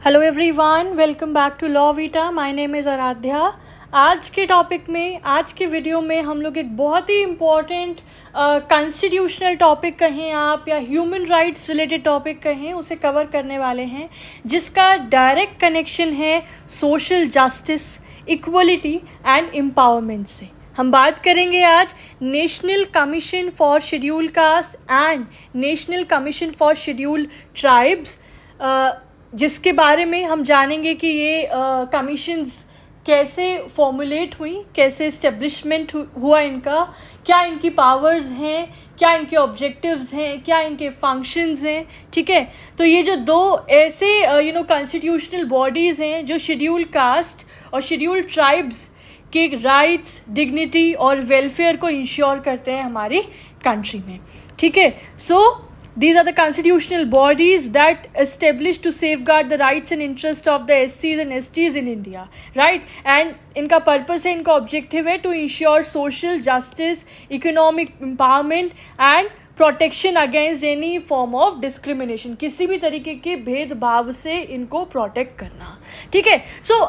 Hello everyone, welcome back to law vita. My name is Aradhya. आज के topic में, आज के वीडियो में हम लोग एक बहुत ही इम्पॉर्टेंट कॉन्स्टिट्यूशनल टॉपिक कहें आप या ह्यूमन राइट्स रिलेटेड टॉपिक कहें, उसे कवर करने वाले हैं, जिसका डायरेक्ट कनेक्शन है social justice, equality and empowerment से। हम बात करेंगे आज national commission for schedule caste and national commission for schedule tribes, जिसके बारे में हम जानेंगे कि ये कमीशंस कैसे फॉर्मुलेट हुई, कैसे इस्टेब्लिशमेंट हुआ इनका, क्या इनकी पावर्स हैं, क्या इनके ऑब्जेक्टिव्स हैं, क्या इनके फंक्शंस हैं। ठीक है, तो ये जो दो ऐसे कॉन्स्टिट्यूशनल बॉडीज़ हैं जो शेड्यूल कास्ट और शेड्यूल ट्राइब्स के राइट्स, डिग्निटी और वेलफेयर को इंश्योर करते हैं हमारी कंट्री में। ठीक है, सो these are the constitutional bodies that established to safeguard the rights and interests of the SCs and STs in India, right? And इनका पर्पस है, इनका ऑब्जेक्टिव है to ensure social justice, economic empowerment and protection against any form of discrimination, किसी भी तरीके के भेदभाव से इनको प्रोटेक्ट करना। ठीक है, so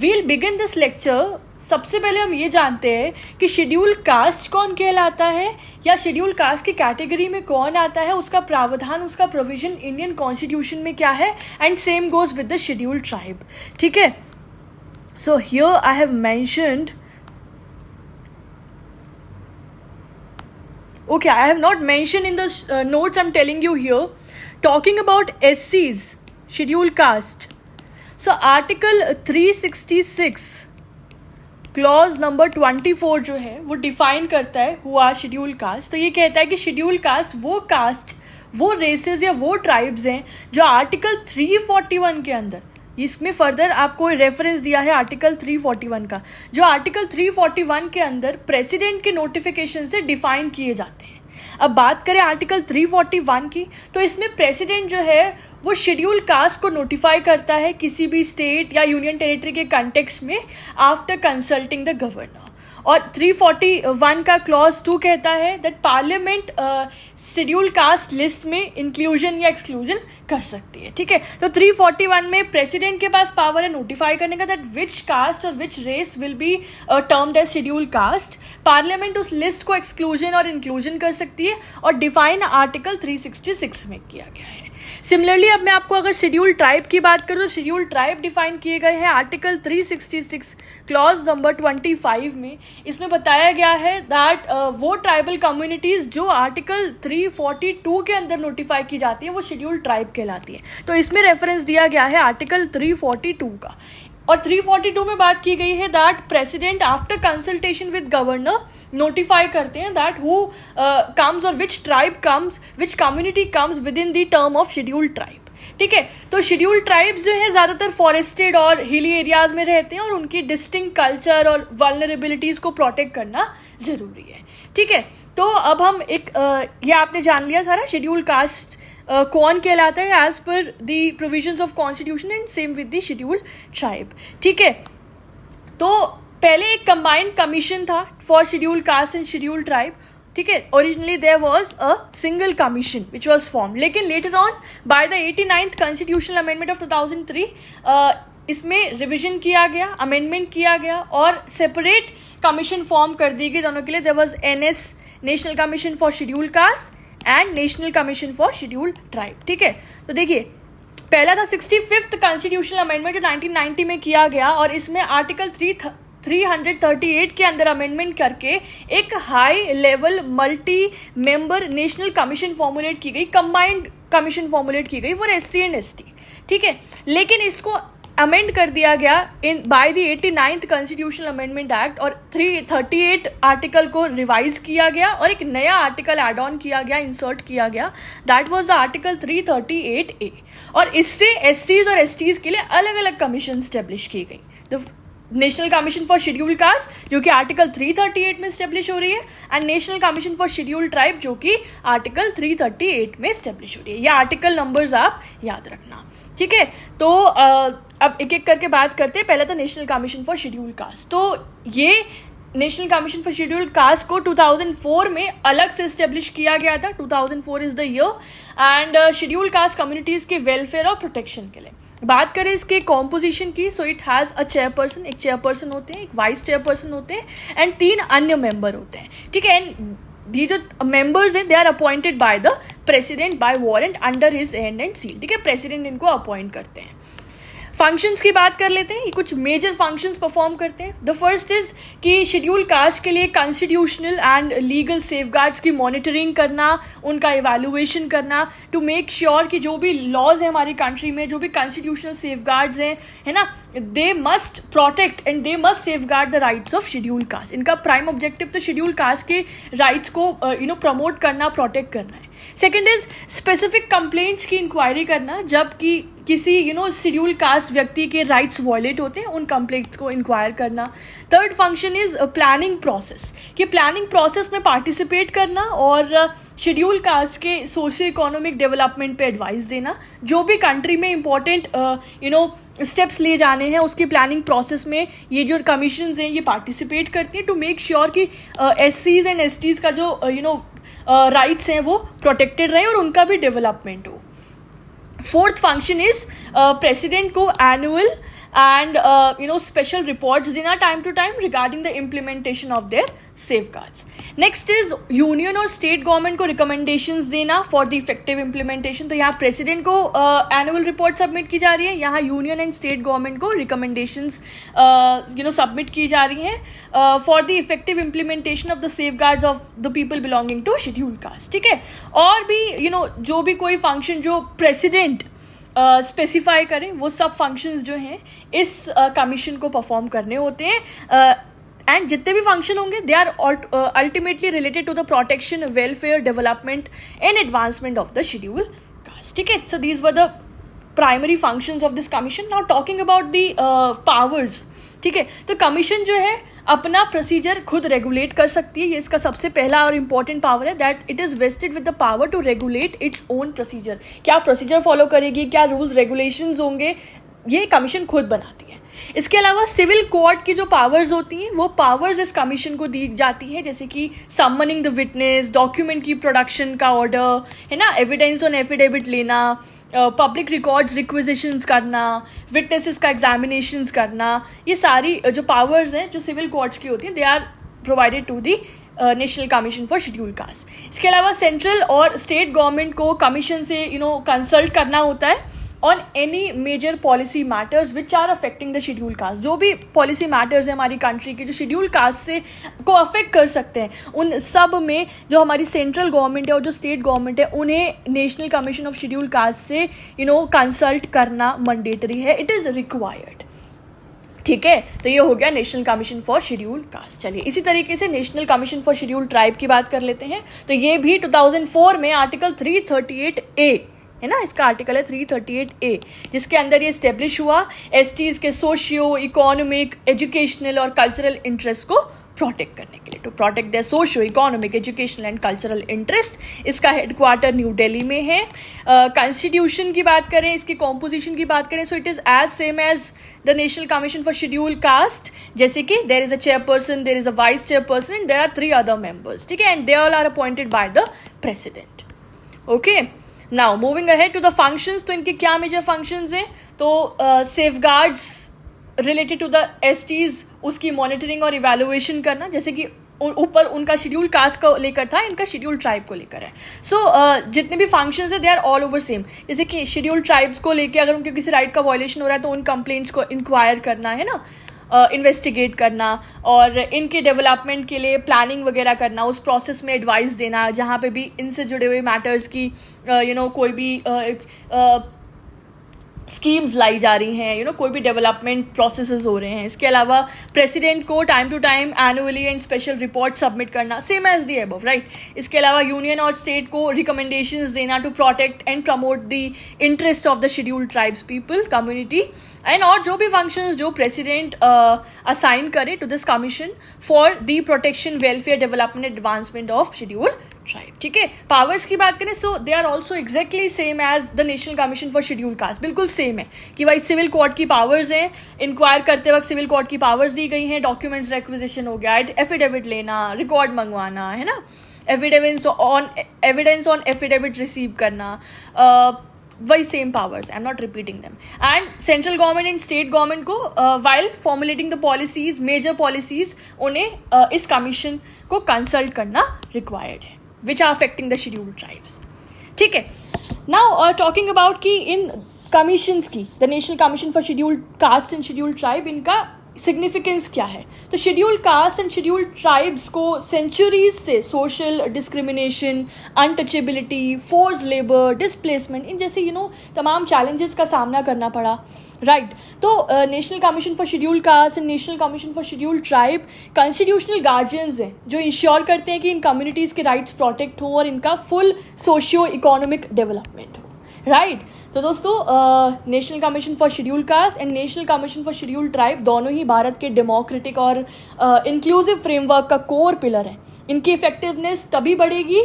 we'll begin this lecture. सबसे पहले हम ये जानते हैं कि शेड्यूल कास्ट कौन कहलाता है या शेड्यूल कास्ट की कैटेगरी में कौन आता है, उसका प्रावधान, उसका प्रोविजन इंडियन कॉन्स्टिट्यूशन में क्या है, and same goes with the schedule tribe. ठीक है, so here I have mentioned, okay, I have not mentioned in the notes I'm telling you here, talking about SCs, scheduled caste. So article 366 clause number 24 जो है वो define करता है who are schedule caste. तो ये कहता है कि शेड्यूल कास्ट वो कास्ट, वो रेसेस या वो ट्राइब्स हैं जो आर्टिकल 341 के अंदर, इसमें फर्दर आपको रेफरेंस दिया है आर्टिकल 341 का, जो आर्टिकल 341 के अंदर प्रेसिडेंट के नोटिफिकेशन से डिफाइन किए जाते हैं। अब बात करें आर्टिकल 341 की, तो इसमें प्रेसिडेंट जो है वो शेड्यूल कास्ट को नोटिफाई करता है किसी भी स्टेट या यूनियन टेरिटरी के कंटेक्स्ट में आफ्टर कंसल्टिंग द गवर्नर। और 341 का क्लॉज 2 कहता है that parliament schedule caste list में इंक्लूजन या एक्सक्लूजन कर सकती है। ठीक है, तो 341 में प्रेसिडेंट के पास पावर है नोटिफाई करने का दैट विच कास्ट और which race will be termed as schedule caste. Parliament उस लिस्ट को एक्सक्लूजन और इंक्लूजन कर सकती है और डिफाइन आर्टिकल 366 में किया गया है। सिमिलरली अब मैं आपको अगर शेड्यूल ट्राइब की बात करूँ तो शेड्यूल ट्राइब डिफाइन किए गए हैं आर्टिकल 366 क्लॉज नंबर 25 में। इसमें बताया गया है दैट वो ट्राइबल कम्युनिटीज़ जो आर्टिकल 342 के अंदर नोटिफाई की जाती है वो शेड्यूल ट्राइब कहलाती है। तो इसमें रेफरेंस दिया गया है आर्टिकल 342 का। और 342 में बात की गई है that president after consultation with governor notify करते हैं दैट हु कम्स और which tribe comes, which community comes with in the term of schedule tribe. ठीक है, तो शेड्यूल ट्राइब्स जो है ज़्यादातर फॉरेस्टेड और हिली एरियाज में रहते हैं और उनकी डिस्टिंक्ट कल्चर और वल्नरेबिलिटीज़ को प्रोटेक्ट करना ज़रूरी है। ठीक है, तो अब हम एक ये आपने जान लिया सारा शेड्यूल कास्ट कौन कहलाता है as per the provisions of constitution and same with the schedule tribe. ठीक है, तो पहले एक कंबाइंड कमीशन था for schedule caste and schedule tribe. ठीक है, originally there was a single commission which was form, लेकिन later on by the 89th constitutional amendment of 2003 इसमें रिविजन किया गया, अमेंडमेंट किया गया और सेपरेट कमीशन फॉर्म कर दी गई दोनों के लिए। There was NS, national commission for schedule caste, and national commission for scheduled tribe. ठीक है, तो देखिए पहला था 65th कॉन्स्टिट्यूशनल अमेंडमेंट जो 1990 में किया गया और इसमें आर्टिकल 338 के अंदर अमेंडमेंट करके एक high level multi member national commission formulate की गई, कंबाइंड कमीशन फॉर्मुलेट की गई फॉर SC एंड ST। ठीक है, लेकिन इसको अमेंड कर दिया गया in by the 89th constitutional amendment act और 338 आर्टिकल को रिवाइज किया गया और एक नया आर्टिकल एड ऑन किया गया, इंसर्ट किया गया, that was the article 338A। और इससे SCs और STs के लिए अलग अलग कमीशन स्टेब्लिश की गई। The national commission for schedule caste जो कि आर्टिकल 338 में स्टेब्लिश हो रही है, and national commission for scheduled tribe जो कि आर्टिकल 338 में स्टेब्लिश हो रही है। ये आर्टिकल नंबर्स आप याद रखना। ठीक है, तो अब एक एक करके बात करते हैं। पहले तो national commission for schedule caste, तो ये national commission for schedule caste को 2004 में अलग से इस्टेब्लिश किया गया था। 2004 is the year, and schedule caste communities के वेलफेयर और प्रोटेक्शन के लिए। बात करें इसके कॉम्पोजिशन की, so it has a chairperson, एक चेयरपर्सन होते हैं, एक वाइस चेयरपर्सन होते हैं एंड 3 अन्य मेंबर होते हैं, ठीक है। एंड ये जो मेंबर्स हैं they are appointed by the president by warrant under his hand and seal, ठीक है। प्रेसिडेंट इनको अपॉइंट करते हैं। फंक्शंस की बात कर लेते हैं, ये कुछ मेजर फंक्शंस परफॉर्म करते हैं। द फर्स्ट इज कि शेड्यूल कास्ट के लिए कॉन्स्टिट्यूशनल एंड लीगल सेफगार्ड्स की मॉनिटरिंग करना, उनका इवैल्यूएशन करना टू मेक श्योर कि जो भी लॉज हैं हमारी कंट्री में, जो भी कॉन्स्टिट्यूशनल सेफगार्ड्स हैं, है ना, they must protect and they must safeguard the rights of schedule caste. इनका प्राइम ऑब्जेक्टिव तो शेड्यूल कास्ट के राइट्स को प्रमोट करना, प्रोटेक्ट करना है। सेकेंड इज स्पेसिफिक कंप्लेंट्स की इंक्वायरी करना, जबकि किसी शेड्यूल कास्ट व्यक्ति के राइट्स वायलेट होते हैं, उन कंप्लेंट्स को इंक्वायर करना। Third function is planning process, कि प्लानिंग प्रोसेस में पार्टिसिपेट करना और शेड्यूल कास्ट के सोशियो इकोनॉमिक डेवलपमेंट पे एडवाइस देना। जो भी कंट्री में इंपॉर्टेंट स्टेप्स लिए जाने हैं उसकी प्लानिंग प्रोसेस में ये जो कमीशंस हैं ये पार्टिसिपेट करती हैं टू मेक श्योर कि SCs एंड STs का जो राइट्स हैं वो प्रोटेक्टेड रहे और उनका भी डेवलपमेंट हो। फोर्थ फंक्शन इज प्रेसिडेंट को एनुअल एंड स्पेशल रिपोर्ट्स देना time to time regarding the implementation of their safeguards. Next is union और स्टेट गवर्नमेंट को रिकमेंडेशंस देना फॉर द इफेक्टिव इम्प्लीमेंटेशन। तो यहाँ प्रेसिडेंट को एनुअल रिपोर्ट सबमिट की जा रही है, यहाँ यूनियन एंड स्टेट गवर्नमेंट को रिकमेंडेशंस सबमिट की जा रही हैं for the effective implementation of the safeguards of the people belonging to scheduled caste, ठीक है। और भी जो भी कोई फंक्शन जो प्रेसिडेंट स्पेसिफाई करें वो सब फंक्शंस जो हैं इस कमीशन को परफॉर्म करने होते हैं। एंड जितने भी फंक्शन होंगे they are ultimately related to the protection, welfare, development and advancement of the scheduled caste, ठीक है। So these were the primary functions of this commission. Now talking about the powers, ठीक है। तो commission जो है अपना procedure खुद regulate कर सकती है, ये इसका सबसे पहला और इम्पॉर्टेंट पावर है, that it is vested with the power to regulate its own procedure. क्या प्रोसीजर फॉलो करेगी, क्या रूल्स रेगुलेशंस होंगे, ये कमीशन खुद बनाती है। इसके अलावा सिविल कोर्ट की जो पावर्स होती हैं वो पावर्स इस कमीशन को दी जाती है, जैसे कि समनिंग द विटनेस, डॉक्यूमेंट की प्रोडक्शन का ऑर्डर, है ना, एविडेंस ऑन एफिडेविट लेना, पब्लिक रिकॉर्ड्स रिक्विजिशंस करना, विटनेसेस का एग्जामिनेशंस करना, ये सारी जो पावर्स हैं जो सिविल कोर्ट्स की होती हैं they are provided to the national commission for schedule caste. इसके अलावा सेंट्रल और स्टेट गवर्नमेंट को कमीशन से कंसल्ट करना होता है on any major policy matters which are affecting the scheduled caste. जो भी पॉलिसी मैटर्स हैं हमारी कंट्री के जो शेड्यूल कास्ट से को अफेक्ट कर सकते हैं, उन सब में जो हमारी सेंट्रल गवर्नमेंट है और जो स्टेट गवर्नमेंट है उन्हें national commission of schedule caste से कंसल्ट करना मैंडेटरी है, इट इज़ रिक्वायर्ड, ठीक है। तो ये हो गया national commission for schedule caste. चलिए इसी तरीके से national commission for scheduled tribe की बात कर लेते हैं। तो ये भी 2004 में आर्टिकल 338A है ना, इसका आर्टिकल है 338A, जिसके अंदर ये स्टेब्लिश हुआ STs के सोशियो इकोनॉमिक, एजुकेशनल और कल्चरल इंटरेस्ट को प्रोटेक्ट करने के लिए, to protect their socio economic, educational and cultural interest. इसका हेडक्वार्टर न्यू दिल्ली में है। कॉन्स्टिट्यूशन की बात करें, इसकी कॉम्पोजिशन की बात करें, so it is as same as the national commission for schedule caste, जैसे कि there is a chairperson, there is a vice chairperson and there are 3 other members, ठीक है, and they all are appointed by the president. Okay, now moving ahead to the functions. तो इनके क्या major functions हैं, तो safeguards related to the STs उसकी monitoring और evaluation करना, जैसे कि ऊपर उनका शेड्यूल कास्ट को लेकर था, इनका शेड्यूल ट्राइब को लेकर है। सो जितने भी फंक्शंस हैं they are all over same. जैसे कि शेड्यूल ट्राइब्स को लेकर अगर उनके किसी राइट का वायलेशन हो रहा है तो उन कंप्लेंट्स को इंक्वायर करना, है ना, इन्वेस्टिगेट करना और इनके डेवलपमेंट के लिए प्लानिंग वगैरह करना, उस प्रोसेस में एडवाइस देना, जहाँ पे भी इनसे जुड़े हुए मैटर्स की कोई भी स्कीम्स लाई जा रही हैं, कोई भी डेवलपमेंट प्रोसेसेस हो रहे हैं। इसके अलावा प्रेसिडेंट को time to time annually and special report submit करना, same as the above, right. इसके अलावा यूनियन और स्टेट को रिकमेंडेशंस देना to protect and promote the interest of the schedule tribes people community, and और जो भी फंक्शंस जो प्रेसिडेंट असाइन करे to this commission for the protection, welfare, development, advancement of schedule tribe, ठीक है। पावर्स की बात करें, so they are also exactly same as the national commission for schedule caste, बिल्कुल सेम है कि भाई सिविल कोर्ट की पावर्स हैं, इंक्वायर करते वक्त सिविल कोर्ट की पावर्स दी गई हैं, डॉक्यूमेंट्स रिक्विजिशन हो गया, एफिडेविट लेना, रिकॉर्ड मंगवाना, है ना, एविडेंस ऑन एफिडेविट रिसीव करना, वही same powers, I am not repeating them. And central government and state government को while formulating the policies, major policies, उन्हें इस कमीशन को कंसल्ट करना रिक्वायर्ड है, which are affecting the scheduled tribes. ठीक है. नाउ टॉकिंग अबाउट कि इन कमीशंस की, the national commission for scheduled caste and scheduled tribe, इनका सिग्निफिकेंस क्या है. तो scheduled caste and scheduled tribes को सेंचुरीज से social discrimination, untouchability, force labour, displacement, इन जैसे तमाम चैलेंजेस का सामना करना पड़ा. राइट. तो national commission for scheduled caste and national commission for scheduled tribe constitutional guardians हैं जो इंश्योर करते हैं कि इन कम्युनिटीज़ के राइट्स प्रोटेक्ट हों और इनका फुल सोशियो इकोनॉमिक डेवलपमेंट हो. राइट. तो दोस्तों, national commission for scheduled caste and national commission for scheduled tribe दोनों ही भारत के डेमोक्रेटिक और इंक्लूसिव फ्रेमवर्क का कोर पिलर है. इनकी इफेक्टिवनेस तभी बढ़ेगी,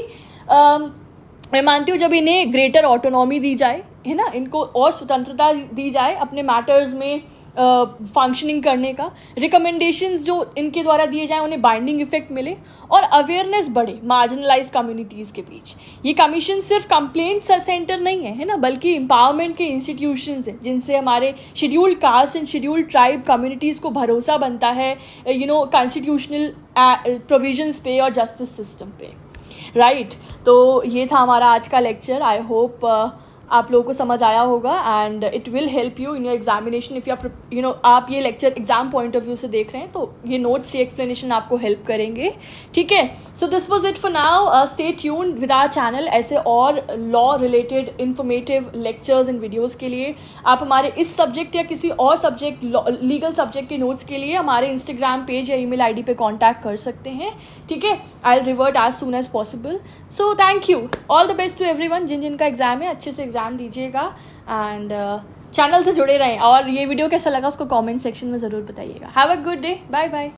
मैं मानती हूँ, जब इन्हें ग्रेटर ऑटोनॉमी दी जाए, है ना, इनको और स्वतंत्रता दी जाए अपने मैटर्स में फंक्शनिंग करने का. रिकमेंडेशंस जो इनके द्वारा दिए जाएं उन्हें बाइंडिंग इफेक्ट मिले और अवेयरनेस बढ़े मार्जिनलाइज कम्युनिटीज़ के बीच. ये कमीशन सिर्फ कंप्लेंट सेंटर नहीं है ना, बल्कि एम्पावरमेंट के इंस्टीट्यूशंस हैं जिनसे हमारे scheduled caste and scheduled tribe communities को भरोसा बनता है कॉन्स्टिट्यूशनल प्रोविजंस पे और जस्टिस सिस्टम पे. राइट. तो ये था हमारा आज का लेक्चर. आई होप आप लोगों को समझ आया होगा and it will help you in your examination. If you आप ये lecture exam point of view से देख रहे हैं तो ये नोट्स, ये एक्सप्लेनेशन आपको हेल्प करेंगे. ठीक है. So this was it for now. Stay tuned with our channel. ऐसे और law related informative lectures and videos के लिए आप हमारे इस सब्जेक्ट या किसी और सब्जेक्ट, लीगल सब्जेक्ट के नोट्स के लिए हमारे इंस्टाग्राम पेज या ईमेल आईडी पे कॉन्टैक्ट कर सकते हैं. ठीक है. I will revert as soon as possible. So thank you. All the best to everyone. जिनका एग्जाम है अच्छे से एग्जाम दीजिएगा एंड चैनल से जुड़े रहें. और ये वीडियो कैसा लगा उसको कमेंट सेक्शन में ज़रूर बताइएगा. Have a good day. Bye bye.